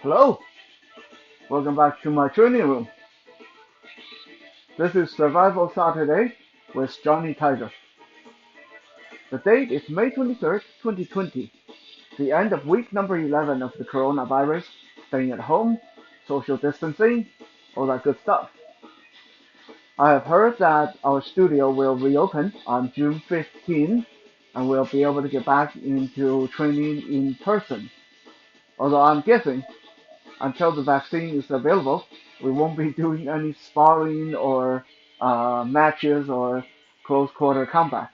Hello, welcome back to my training room. This is Survival Saturday with Johnny Tiger. The date is May 23rd, 2020, the end of week number 11 of the coronavirus, staying at home, social distancing, all that good stuff. I have heard that our studio will reopen on June 15th and we'll be able to get back into training in person. Although I'm guessing until the vaccine is available, we won't be doing any sparring or matches or close quarter combat.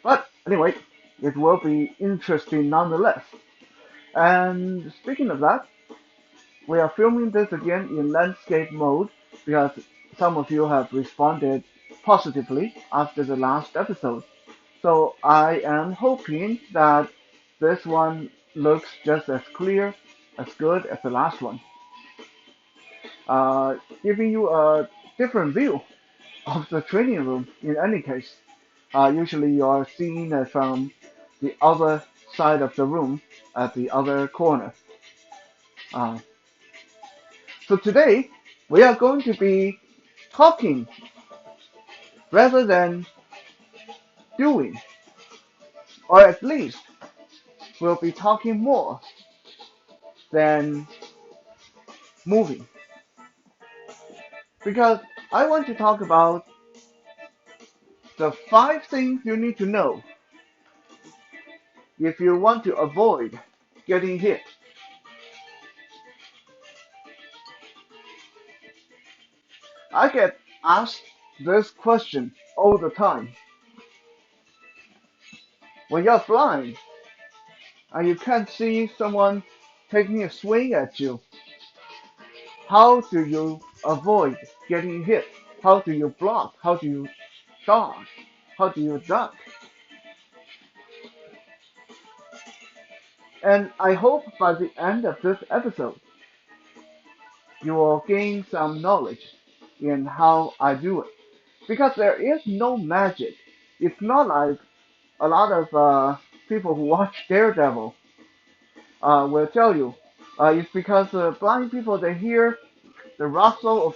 But anyway, it will be interesting nonetheless. And speaking of that, we are filming this again in landscape mode because some of you have responded positively after the last episode. So I am hoping that this one looks just as clear, as good as the last one, giving you a different view of the training room in any case. Usually you are seeing it from the other side of the room at the other corner. Uh, so today we are going to be talking rather than doing, or at least we'll be talking more than moving. Because I want to talk about the 5 things you need to know if you want to avoid getting hit. I get asked this question all the time. When you're blind and you can't see someone taking a swing at you, how do you avoid getting hit? How do you block? How do you dodge? How do you duck? And I hope by the end of this episode, you will gain some knowledge in how I do it. Because there is no magic. It's not like a lot of people who watch Daredevil will tell you. It's because blind people, they hear the rustle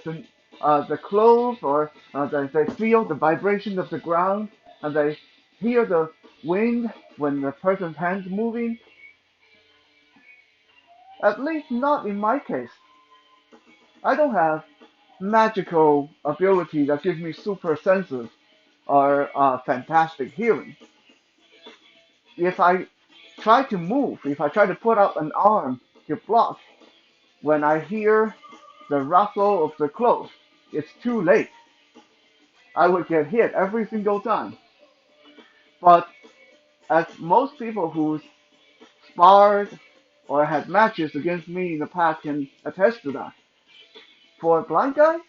of the clothes, or they feel the vibration of the ground, and they hear the wind when the person's hands moving. At least not in my case. I don't have magical ability that gives me super senses or fantastic hearing. If I try to move, if I try to put out an arm to block, when I hear the rustle of the clothes, it's too late. I would get hit every single time. But as most people who sparred or had matches against me in the past can attest to that, for a blind guy,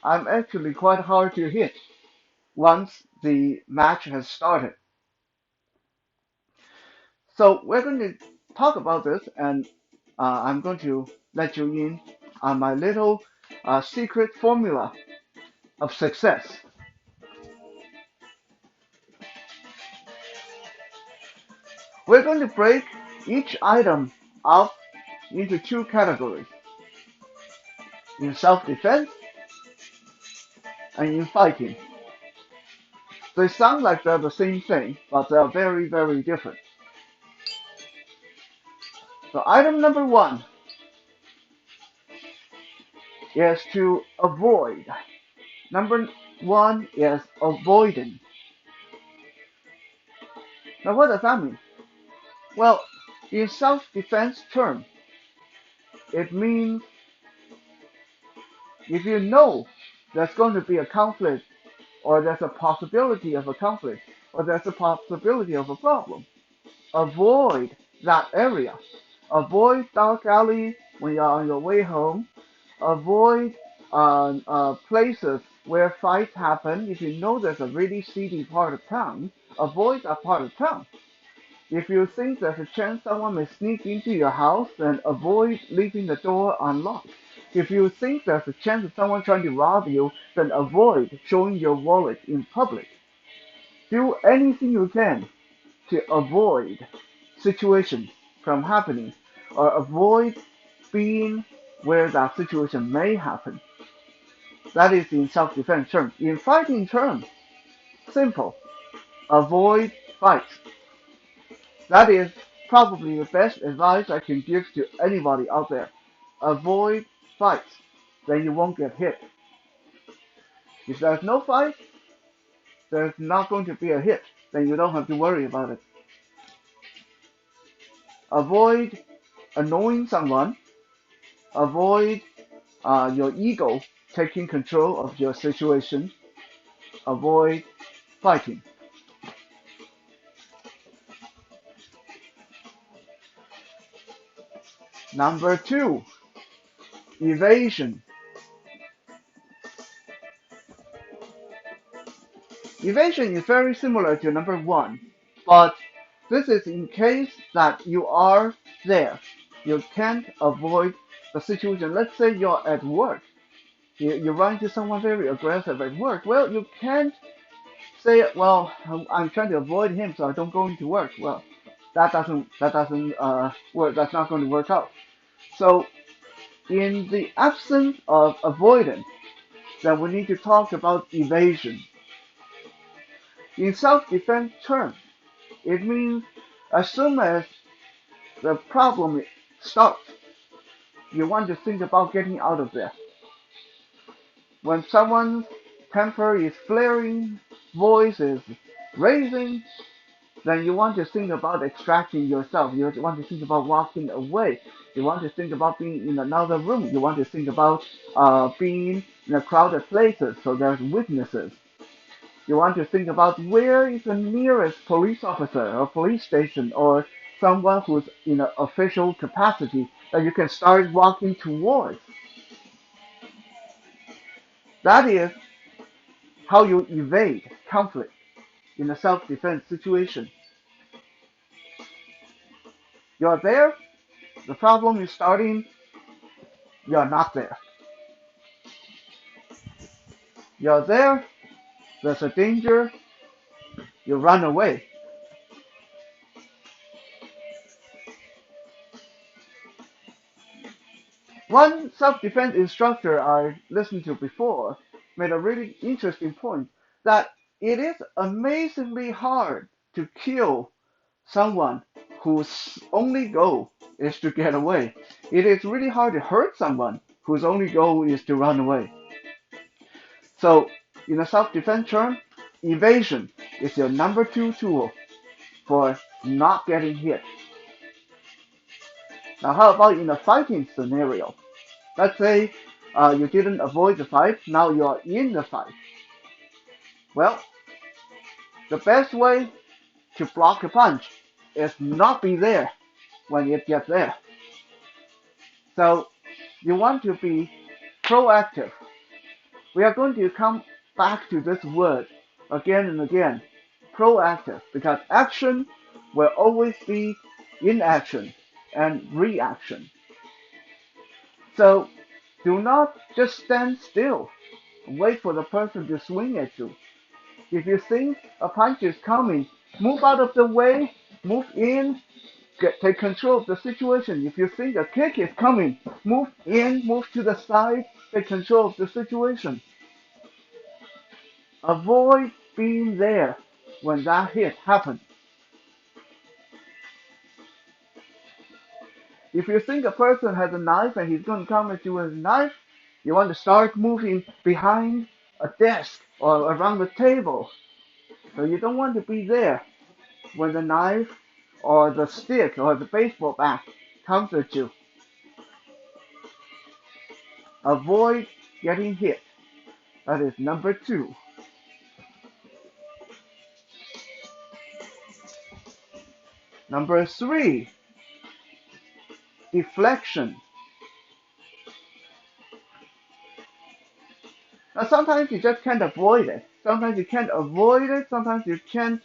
I'm actually quite hard to hit once the match has started. So we're going to talk about this, and I'm going to let you in on my little secret formula of success. We're going to break each item up into 2 categories: in self-defense and in fighting. They sound like they're the same thing, but they're very, very different. So item number one is to avoid. Number one is avoiding. Now what does that mean? Well, in self-defense term, it means if you know there's going to be a conflict, or there's a possibility of a conflict, or there's a possibility of a problem, avoid that area. Avoid dark alley when you're on your way home. Avoid places where fights happen. If you know there's a really seedy part of town, avoid that part of town. If you think there's a chance someone may sneak into your house, then avoid leaving the door unlocked. If you think there's a chance of someone trying to rob you, then avoid showing your wallet in public. Do anything you can to avoid situations from happening, or avoid being where that situation may happen. That is in self-defense terms. In fighting terms, simple. Avoid fights. That is probably the best advice I can give to anybody out there. Avoid fights. Then you won't get hit. If there's no fight, there's not going to be a hit. Then you don't have to worry about it. Avoid annoying someone. Avoid your ego taking control of your situation. Avoid fighting. Number 2, evasion. Evasion is very similar to number 1, but this is in case that you are there. You can't avoid the situation. Let's say you're at work. You run into someone very aggressive at work. Well, you can't say, well, I'm trying to avoid him, so I don't go into work. Well, that doesn't work. That's not going to work out. So, in the absence of avoidance, then we need to talk about evasion. In self-defense terms, it means as soon as the problem starts, you want to think about getting out of there. When someone's temper is flaring, voice is raising, then you want to think about extracting yourself. You want to think about walking away. You want to think about being in another room. You want to think about being in a crowded places so there's witnesses. You want to think about where is the nearest police officer or police station or someone who's in an official capacity that you can start walking towards. That is how you evade conflict in a self-defense situation. You're there, the problem is starting, you're not there. You're there, there's a danger, you run away. One self-defense instructor I listened to before made a really interesting point that it is amazingly hard to kill someone whose only goal is to get away. It is really hard to hurt someone whose only goal is to run away. So, in a self-defense term, evasion is your number 2 tool for not getting hit. Now, how about in a fighting scenario? Let's say you didn't avoid the fight, now you are in the fight. Well, the best way to block a punch is not be there when it gets there. So you want to be proactive. We are going to come back to this word again and again, proactive, because action will always be inaction and reaction. So do not just stand still and wait for the person to swing at you. If you think a punch is coming, move out of the way, move in, take control of the situation. If you think a kick is coming, move in, move to the side, take control of the situation. Avoid being there when that hit happens. If you think a person has a knife and he's going to come at you with a knife, you want to start moving behind a desk or around the table. So you don't want to be there when the knife or the stick or the baseball bat comes at you. Avoid getting hit. That is number 2. Number 3, deflection. Now sometimes you just can't avoid it. Sometimes you can't avoid it. Sometimes you can't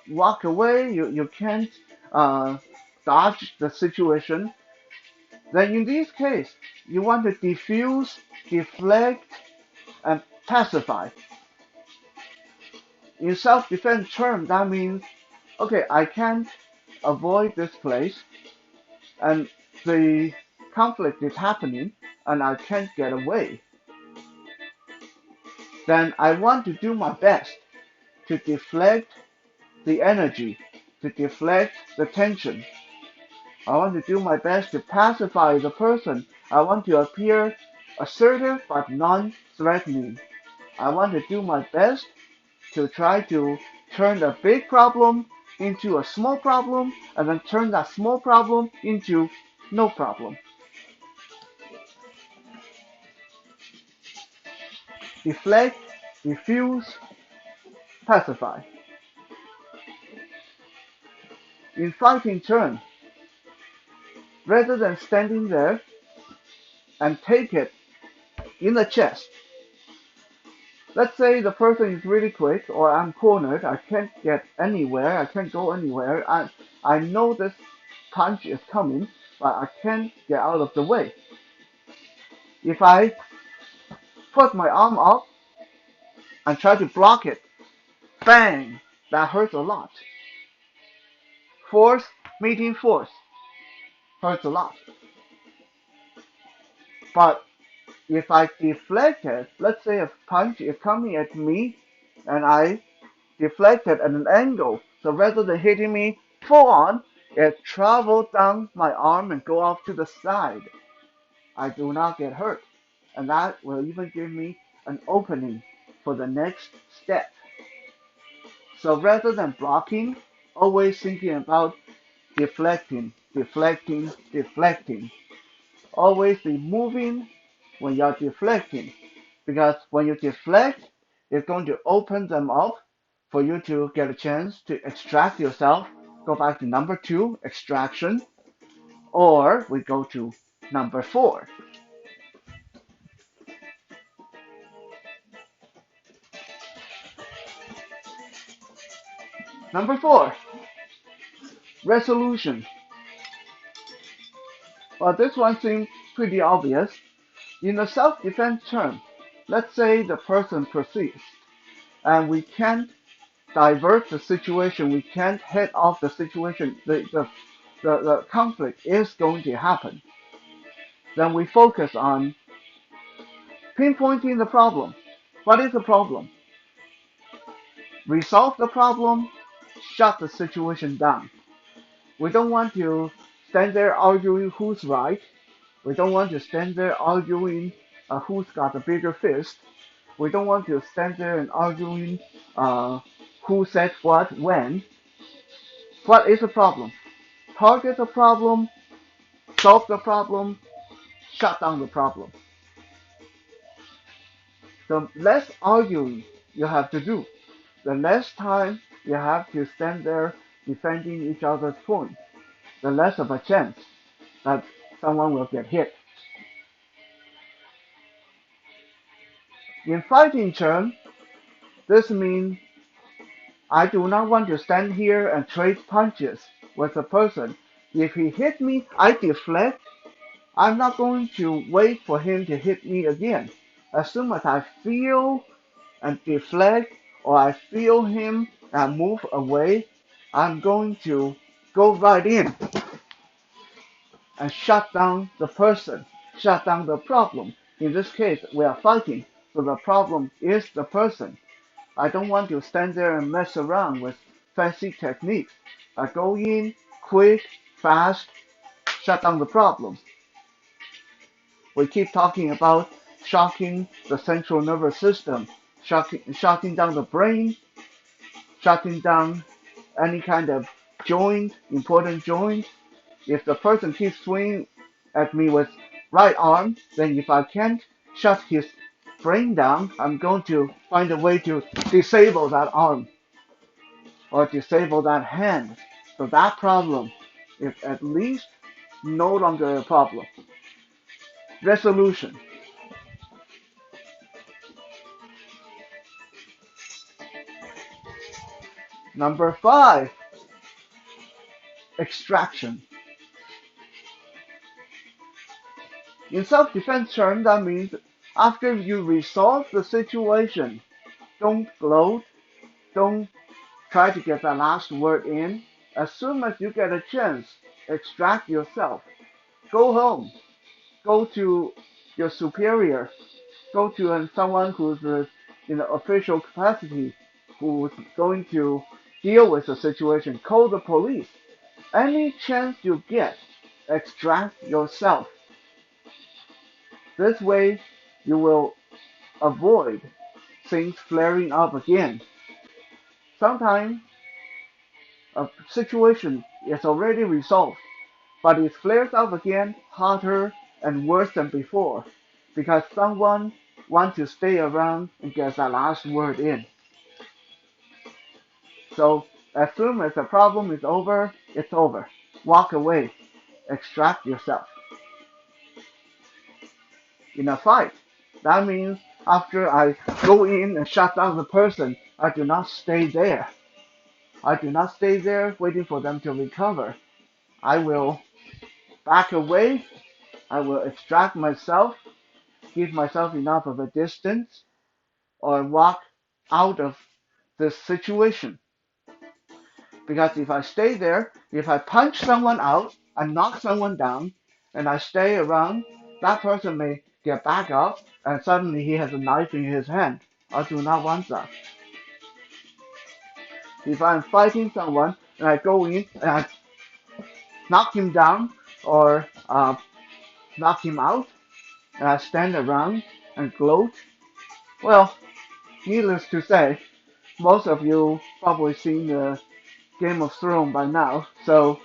walk away. You can't dodge the situation. Then in this case, you want to diffuse, deflect, and pacify. In self-defense term, that means, okay, I can't avoid this place. and the conflict is happening and I can't get away, then I want to do my best to deflect the energy, to deflect the tension. I want to do my best to pacify the person. I want to appear assertive but non-threatening. I want to do my best to try to turn a big problem into a small problem and then turn that small problem into no problem. Deflect, diffuse, pacify. In fighting turn, rather than standing there and take it in the chest, let's say the person is really quick or I'm cornered, I can't get anywhere, I can't go anywhere, I know this punch is coming, but I can't get out of the way. If I put my arm up and try to block it, bang, that hurts a lot. Force meeting force hurts a lot. But if I deflect it, let's say a punch is coming at me and I deflect it at an angle. So rather than hitting me full on, it travels down my arm and go off to the side. I do not get hurt. And that will even give me an opening for the next step. So rather than blocking, always thinking about deflecting, deflecting, deflecting. Always be moving when you're deflecting. Because when you deflect, it's going to open them up for you to get a chance to extract yourself. Go back to number 2, extraction. Or we go to number 4. Number 4, resolution. Well, this one seems pretty obvious. In a self-defense term, let's say the person persists and we can't divert the situation, we can't head off the situation, the conflict is going to happen. Then we focus on pinpointing the problem. What is the problem? Resolve the problem, shut the situation down. We don't want to stand there arguing who's right. We don't want to stand there arguing who's got the bigger fist. We don't want to stand there and arguing who said what when. What is the problem? Target the problem, solve the problem, shut down the problem. The less arguing you have to do, the less time you have to stand there defending each other's point, the less of a chance that someone will get hit. In fighting terms, this means I do not want to stand here and trade punches with a person. If he hit me, I deflect. I'm not going to wait for him to hit me again. As soon as I feel and deflect or I feel him and move away, I'm going to go right in and shut down the person, shut down the problem. In this case, we are fighting, so the problem is the person. I don't want to stand there and mess around with fancy techniques. I go in quick, fast, shut down the problem. We keep talking about shocking the central nervous system, shutting down the brain, shutting down any kind of joint, important joint. If the person keeps swinging at me with right arm, then if I can't shut his brain down, I'm going to find a way to disable that arm or disable that hand. So that problem is at least no longer a problem. Resolution. Number 5, extraction. In self-defense terms, that means after you resolve the situation, don't gloat, don't try to get that last word in. As soon as you get a chance, extract yourself. Go home. Go to your superior. Go to someone who's in an official capacity, who's going to deal with the situation. Call the police. Any chance you get, extract yourself. This way, you will avoid things flaring up again. Sometimes a situation is already resolved, but it flares up again hotter and worse than before because someone wants to stay around and get that last word in. So as soon as the problem is over, it's over. Walk away. Extract yourself. In a fight, that means after I go in and shut down the person, I do not stay there. I do not stay there waiting for them to recover. I will back away. I will extract myself, give myself enough of a distance, or walk out of this situation. Because if I stay there, if I punch someone out, I knock someone down, and I stay around, that person may get back up and suddenly he has a knife in his hand. I do not want that. If I'm fighting someone and I go in and I knock him down or knock him out, and I stand around and gloat, well, needless to say, most of you probably seen the Game of Thrones by now, so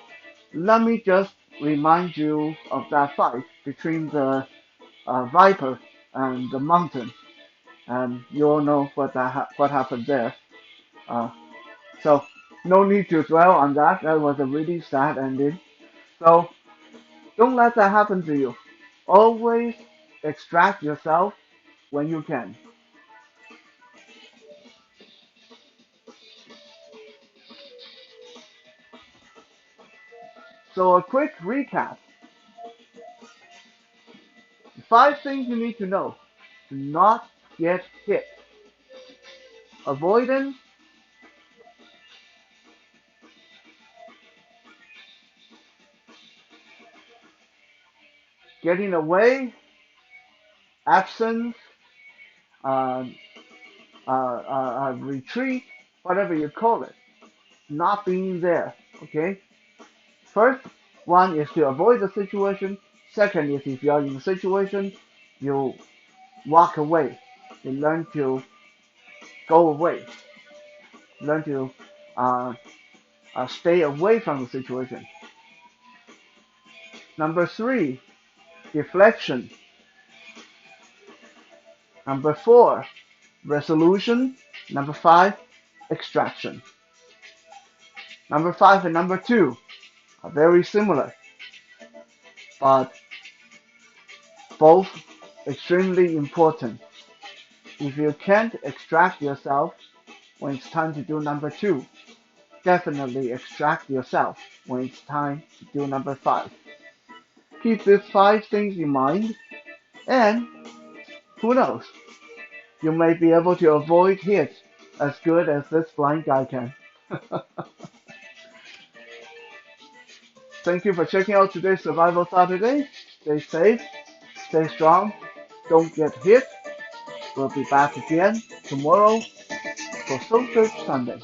let me just remind you of that fight between the Viper and the Mountain, and you all know what happened there. Uh, so no need to dwell on that. That was a really sad ending. So don't let that happen to you. Always extract yourself when you can. So a quick recap. 5 things you need to know. Do not get hit. Avoidance, getting away, absence, uh, retreat, whatever you call it. Not being there. Okay? First one is to avoid the situation. Second is if you are in a situation, you walk away. You learn to go away. Learn to uh, stay away from the situation. Number 3, deflection. Number 4, resolution. Number 5, extraction. Number 5 and number 2 are very similar, but both extremely important. If you can't extract yourself when it's time to do number 2, definitely extract yourself when it's time to do number 5. Keep these 5 things in mind, and who knows, you may be able to avoid hits as good as this blind guy can. Thank you for checking out today's Survival Saturday. Stay safe, stay strong, don't get hit. We'll be back again tomorrow for Soul Search Sunday.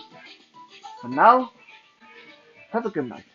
For now, have a good night.